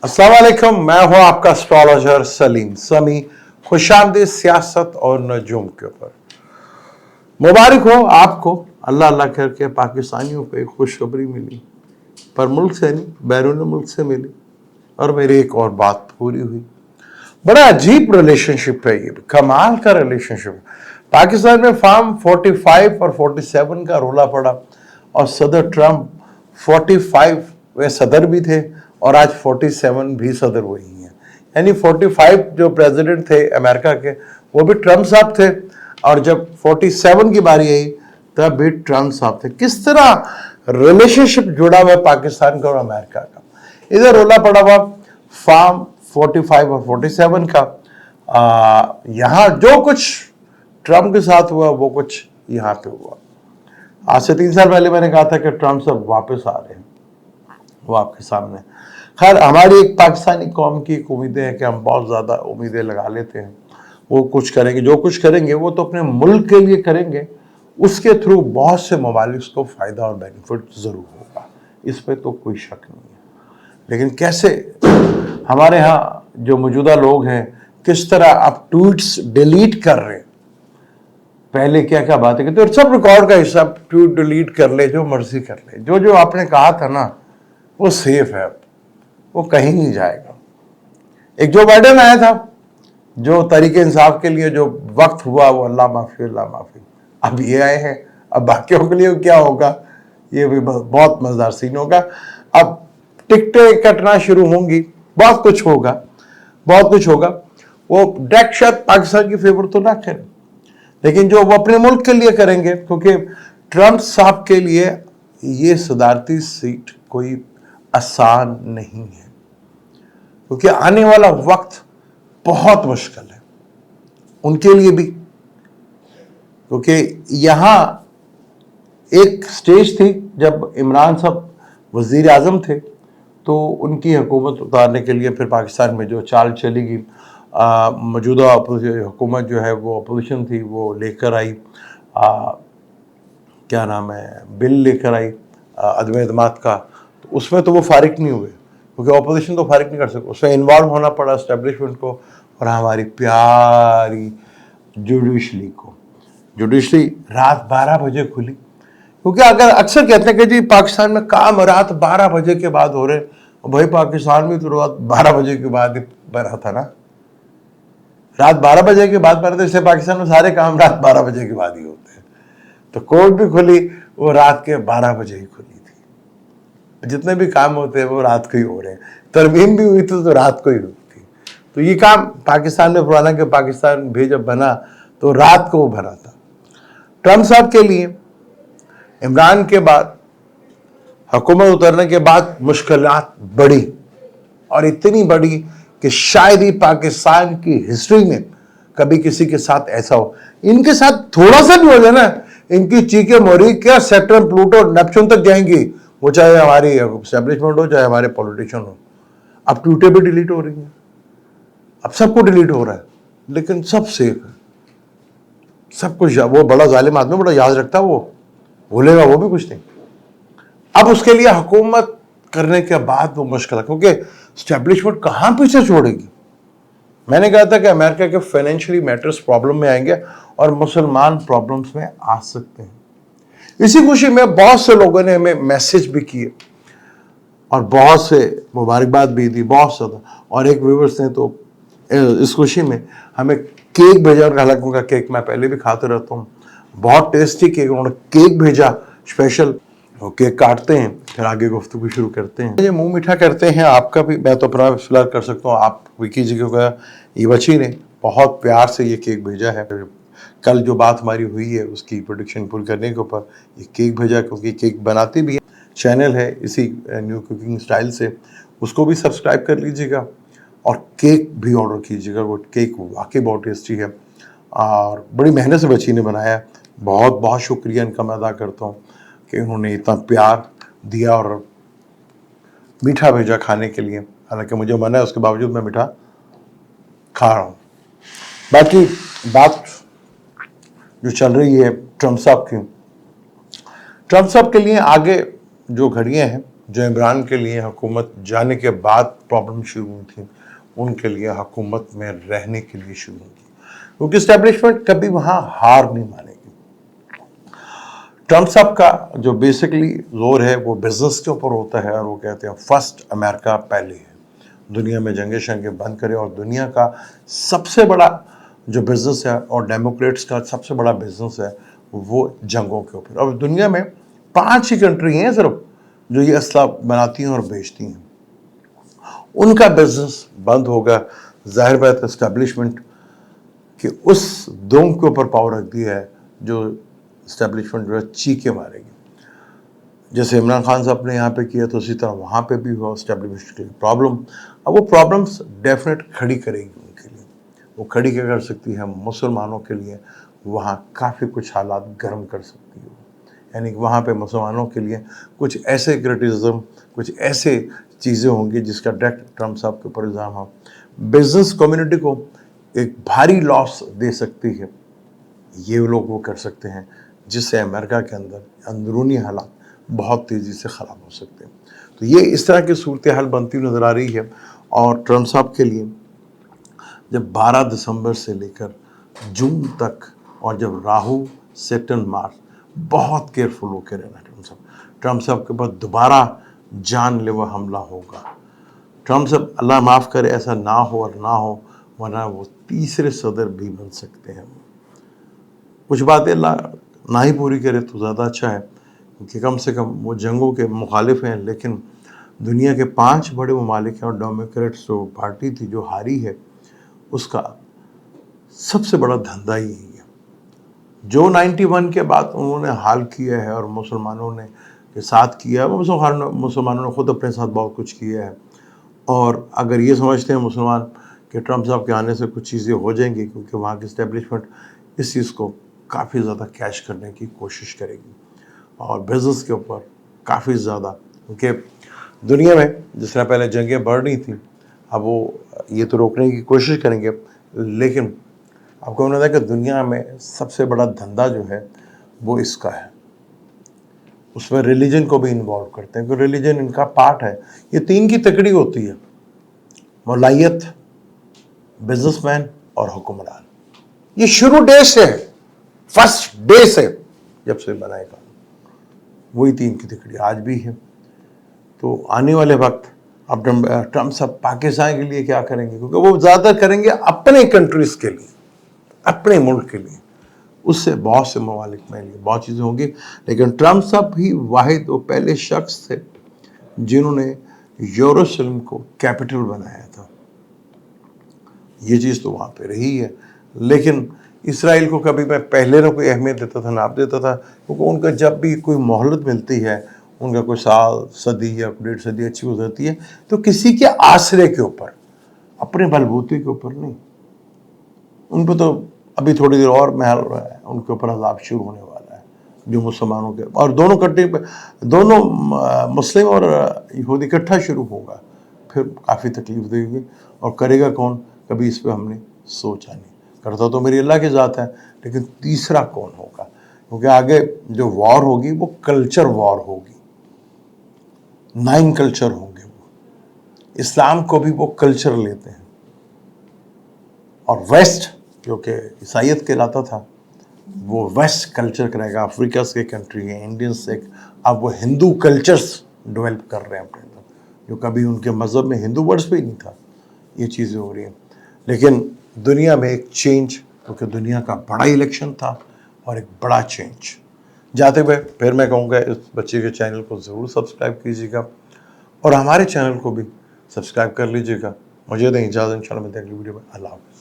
अस्सलाम वालेकुम, मैं हूं आपका एस्ट्रोलॉजर सलीम समी। खुशामदीद सियासत और नजूम के ऊपर। मुबारक हो आपको, अल्लाह अल्लाह करके पाकिस्तानियों को एक खुशखबरी मिली, पर मुल्क से नहीं, बैरून मुल्क से मिली, और मेरी एक और बात पूरी हुई। बड़ा अजीब रिलेशनशिप है ये, कमाल का रिलेशनशिप। पाकिस्तान में फार्म 45 और 47 का रोला पड़ा, और सदर ट्रंप 45 वे सदर भी थे और आज 47 भी सदर वही हैं। यानी 45 जो प्रेसिडेंट थे अमेरिका के, वो भी ट्रंप साहब थे, और जब 47 की बारी आई तब भी ट्रंप साहब थे। किस तरह रिलेशनशिप जुड़ा हुआ है पाकिस्तान का और अमेरिका का। इधर रोला पड़ा हुआ फार्म 45 और 47 का। यहाँ जो कुछ ट्रंप के साथ हुआ वो कुछ यहाँ पे हुआ। आज से 3 साल पहले मैंने कहा था कि ट्रंप साहब वापस आ रहे हैं, वो आपके सामने। खैर, हमारी एक पाकिस्तानी कौम की उम्मीदें हैं कि हम बहुत ज़्यादा उम्मीदें लगा लेते हैं। वो कुछ करेंगे, जो कुछ करेंगे वो तो अपने मुल्क के लिए करेंगे, उसके थ्रू बहुत से ममालिक को फ़ायदा और बेनिफिट ज़रूर होगा, इस पर तो कोई शक नहीं है। लेकिन कैसे हमारे यहाँ जो मौजूदा लोग हैं, किस तरह आप ट्वीट्स डिलीट कर रहे हैं। पहले क्या क्या बातें करते, और सब रिकॉर्ड का हिस्सा, ट्वीट डिलीट कर ले, जो मर्जी कर ले, जो जो आपने कहा था ना वो सेफ है, वो कहीं नहीं जाएगा। एक जो बाइडेन आया था, जो तरीके इंसाफ के लिए जो वक्त हुआ वो अल्लाह माफी अल्लाह माफी। अब ये आए हैं, अब बाकियों के लिए क्या होगा, ये भी बहुत मजेदार सीन होगा। अब टिकटें कटना शुरू होंगी, बहुत कुछ होगा, बहुत कुछ होगा। वो डायरेक्ट शायद पाकिस्तान की फेवर तो ना करें, लेकिन जो वो अपने मुल्क के लिए करेंगे, क्योंकि ट्रंप साहब के लिए ये सदारती सीट कोई आसान नहीं है, क्योंकि आने वाला वक्त बहुत मुश्किल है उनके लिए भी। क्योंकि यहाँ एक स्टेज थी जब इमरान साहब वजीर आजम थे, तो उनकी हुकूमत उतारने के लिए फिर पाकिस्तान में जो चाल चलेगी, मौजूदा हुकूमत जो है वो अपोजिशन थी, वो लेकर आई क्या नाम है, बिल लेकर आई अदम एतमाद का। तो उसमें तो वो फारिग नहीं हुए, क्योंकि अपोजिशन तो फारिग नहीं कर सकते, उसमें इन्वॉल्व होना पड़ा एस्टेब्लिशमेंट को और हमारी प्यारी जुडिशरी को। जुडिशरी रात 12 बजे खुली, क्योंकि अगर अक्सर कहते हैं कि जी पाकिस्तान में काम रात 12 बजे के बाद हो रहे, भाई पाकिस्तान में तो रात 12 बजे के बाद ही बना था ना, रात 12 बजे के बाद बना था, इसलिए पाकिस्तान में सारे काम रात 12 बजे के बाद ही होते हैं। तो कोर्ट भी खुली, वो रात के 12 बजे ही खुली थी। जितने भी काम होते हैं वो रात को ही हो रहे हैं। तरमीम भी हुई थी तो रात को ही हुई थी। तो ये काम पाकिस्तान में पुराना कि पाकिस्तान भी जब बना तो रात को वो बना था। ट्रंप साहब के लिए इमरान के बाद हुकूमत उतरने के बाद मुश्किलात बढ़ी, और इतनी बढ़ी कि शायद ही पाकिस्तान की हिस्ट्री में कभी किसी के साथ ऐसा हो। इनके साथ थोड़ा सा भी हो जाए ना, इनकी चीखें मोरी क्या सैटर्न प्लूटो नेपच्यून तक जाएंगी, वो चाहे हमारी एस्टेब्लिशमेंट हो चाहे हमारे पॉलिटिशियन हो। अब ट्वीटें भी डिलीट हो रही हैं, अब सबको डिलीट हो रहा है, लेकिन सब सेफ है, सब कुछ। वो बड़ा जालिम आदमी बड़ा याद रखता है, वो भूलेगा वो भी कुछ नहीं। अब उसके लिए हुकूमत करने के बाद वो मुश्किल है, क्योंकि एस्टेब्लिशमेंट कहाँ पीछे छोड़ेगी। मैंने कहा था कि अमेरिका के फाइनेंशियली मैटर्स प्रॉब्लम में आएंगे और मुसलमान प्रॉब्लम्स में आ सकते हैं। इसी खुशी में बहुत से लोगों ने हमें मैसेज भी किए और बहुत से मुबारकबाद भी दी, बहुत ज़्यादा। और एक व्यूअर्स ने तो इस खुशी में हमें केक भेजा, और हालांकि उनका केक मैं पहले भी खाते रहता हूँ, बहुत टेस्टी केक, उन्होंने केक भेजा स्पेशल। केक काटते हैं, फिर आगे गुफ्तगू शुरू करते हैं। ये मुंह मीठा करते हैं, आपका भी मैं तो अपना फिलहाल कर सकता हूँ, आप विकी जी का ये बच्ची ने बहुत प्यार से ये केक भेजा है। कल जो बात हमारी हुई है उसकी प्रोडिक्शन पूरी करने के ऊपर ये केक भेजा, क्योंकि केक बनाती भी है, चैनल है इसी न्यू कुकिंग स्टाइल से, उसको भी सब्सक्राइब कर लीजिएगा और केक भी ऑर्डर कीजिएगा। वो केक वाकई बहुत टेस्टी है और बड़ी मेहनत से बच्ची ने बनाया है। बहुत बहुत शुक्रिया इनका मैं अदा करता हूँ कि उन्होंने इतना प्यार दिया और मीठा भेजा खाने के लिए। हालांकि मुझे मना है, उसके बावजूद मैं मीठा खा रहा हूँ। बाकी बात जो चल रही है ट्रंप साहब की, ट्रंप साहब के लिए आगे जो घड़ियाँ हैं جو عمران کے لیے حکومت جانے کے بعد پرابلم شروع ہوئی تھی ان کے لیے حکومت میں رہنے کے لیے شروع ہوئی، کیونکہ اسٹیبلشمنٹ کبھی وہاں ہار نہیں مانے گی۔ ٹرمپ صاحب کا جو بیسکلی زور ہے وہ بزنس کے اوپر ہوتا ہے، اور وہ کہتے ہیں فرسٹ امریکہ پہلے ہے، دنیا میں جنگیں شنگیں بند کرے، اور دنیا کا سب سے بڑا جو بزنس ہے اور ڈیموکریٹس کا سب سے بڑا بزنس ہے وہ جنگوں کے اوپر۔ اور دنیا میں 5 ہی کنٹری ہیں صرف جو یہ اسلحہ بناتی ہیں اور بیچتی ہیں، ان کا بزنس بند ہوگا۔ ظاہر بات اسٹیبلشمنٹ کہ اس دوم کے اوپر پاور رکھ دیا ہے جو اسٹیبلشمنٹ جو ہے چیخے مارے گی۔ جیسے عمران خان صاحب نے یہاں پہ کیا تو اسی طرح وہاں پہ بھی ہوا اسٹیبلشمنٹ کی پرابلم۔ اب وہ پرابلمس ڈیفینیٹ کھڑی کرے گی ان کے لیے، وہ کھڑی کیا کر سکتی ہے؟ مسلمانوں کے لیے وہاں کافی کچھ حالات گرم کر سکتی ہے، یعنی کہ وہاں پہ مسلمانوں کے لیے کچھ ایسے کرٹیسزم، کچھ ایسے چیزیں ہوں گی جس کا ڈائریکٹ ٹرمپ صاحب کے اوپر الزام ہو۔ بزنس کمیونٹی کو ایک بھاری لاس دے سکتی ہے، یہ لوگ وہ کر سکتے ہیں جس سے امریکہ کے اندر اندرونی حالات بہت تیزی سے خراب ہو سکتے ہیں۔ تو یہ اس طرح کی صورتحال بنتی نظر آ رہی ہے، اور ٹرمپ صاحب کے لیے جب 12 دسمبر سے لے کر جون تک، اور جب راہو سیٹرن مارس، بہت کیئرفل ہو کے رہنا ٹرمپ صاحب کے بعد دوبارہ جان لیوا حملہ ہوگا۔ ٹرمپ صاحب اللہ معاف کرے ایسا نہ ہو اور نہ ہو، ورنہ وہ تیسرے صدر بھی بن سکتے ہیں۔ کچھ باتیں اللہ نہ ہی پوری کرے تو زیادہ اچھا ہے، کیونکہ کم سے کم وہ جنگوں کے مخالف ہیں، لیکن دنیا کے 5 بڑے ممالک ہیں، اور ڈیموکریٹس جو پارٹی تھی جو ہاری ہے اس کا سب سے بڑا دھندا یہی ہے۔ جو 91 کے بعد انہوں نے حال کیا ہے اور مسلمانوں نے کے ساتھ کیا ہے، مسلمانوں نے خود اپنے ساتھ بہت کچھ کیا ہے، اور اگر یہ سمجھتے ہیں مسلمان کہ ٹرمپ صاحب کے آنے سے کچھ چیزیں ہو جائیں گی، کیونکہ وہاں کی اسٹیبلشمنٹ اس چیز کو کافی زیادہ کیش کرنے کی کوشش کرے گی، اور بزنس کے اوپر کافی زیادہ، کیونکہ دنیا میں جس طرح پہلے جنگیں بڑھ رہی تھیں، اب وہ یہ تو روکنے کی کوشش کریں گے، لیکن آپ کو بتا ہے کہ دنیا میں سب سے بڑا دھندا جو ہے وہ اس کا ہے، اس میں ریلیجن کو بھی انوالو کرتے ہیں، کیونکہ ریلیجن ان کا پارٹ ہے۔ یہ 3 کی تکڑی ہوتی ہے، مولائیت، بزنس مین اور حکمران۔ یہ شروع ڈے سے، فرسٹ ڈے سے جب سے بنائے گا، وہی 3 کی تکڑی آج بھی ہے۔ تو آنے والے وقت اب ٹرمپ صاحب پاکستان کے لیے کیا کریں گے؟ کیونکہ وہ زیادہ کریں گے اپنے کنٹریز کے لیے، اپنے ملک کے لیے، اس سے بہت سے ممالک میں بہت چیزیں ہوں گی، لیکن ٹرمپ صاحب ہی واحد وہ پہلے شخص تھے جنہوں نے یروشلم کو کیپٹل بنایا تھا۔ یہ چیز تو وہاں پہ رہی ہے، لیکن اسرائیل کو کبھی میں پہلے نہ کوئی اہمیت دیتا تھا نہ آپ دیتا تھا، کیونکہ ان کا جب بھی کوئی مہلت ملتی ہے، ان کا کوئی سال، صدی یا 1.5 صدی اچھی گزرتی ہے، تو کسی کے آسرے کے اوپر، اپنے بلبوتے کے اوپر نہیں۔ ان پہ تو ابھی تھوڑی دیر اور محل رہا ہے، ان کے اوپر عذاب شروع ہونے والا ہے جو مسلمانوں کے، اور دونوں کنٹری پہ، دونوں مسلم اور یہودی اکٹھا شروع ہوگا، پھر کافی تکلیف دے گی، اور کرے گا کون؟ کبھی اس پہ ہم نے سوچا نہیں۔ کرتا تو میری اللہ کی ذات ہے، لیکن تیسرا کون ہوگا؟ کیونکہ آگے جو وار ہوگی وہ کلچر وار ہوگی، 9 کلچر ہوں گے، وہ اسلام کو بھی وہ کلچر لیتے ہیں، اور ویسٹ جو کہ عیسائیت کہلاتا تھا وہ ویسٹ کلچر کرے گا۔ افریقہ سے کنٹری ہے، انڈینس سے، اب وہ ہندو کلچرز ڈیولپ کر رہے ہیں اپنے اندر، جو کبھی ان کے مذہب میں ہندو ورڈز بھی نہیں تھا۔ یہ چیزیں ہو رہی ہیں، لیکن دنیا میں ایک چینج، کیونکہ دنیا کا بڑا الیکشن تھا اور ایک بڑا چینج جاتے ہوئے، پھر میں کہوں گا اس بچے کے چینل کو ضرور سبسکرائب کیجیے گا، اور ہمارے چینل کو بھی سبسکرائب کر لیجیے گا۔ مجھے دیں اجازت، انشاءاللہ ملتے ہیں اگلی ویڈیو میں۔ اللہ حافظ۔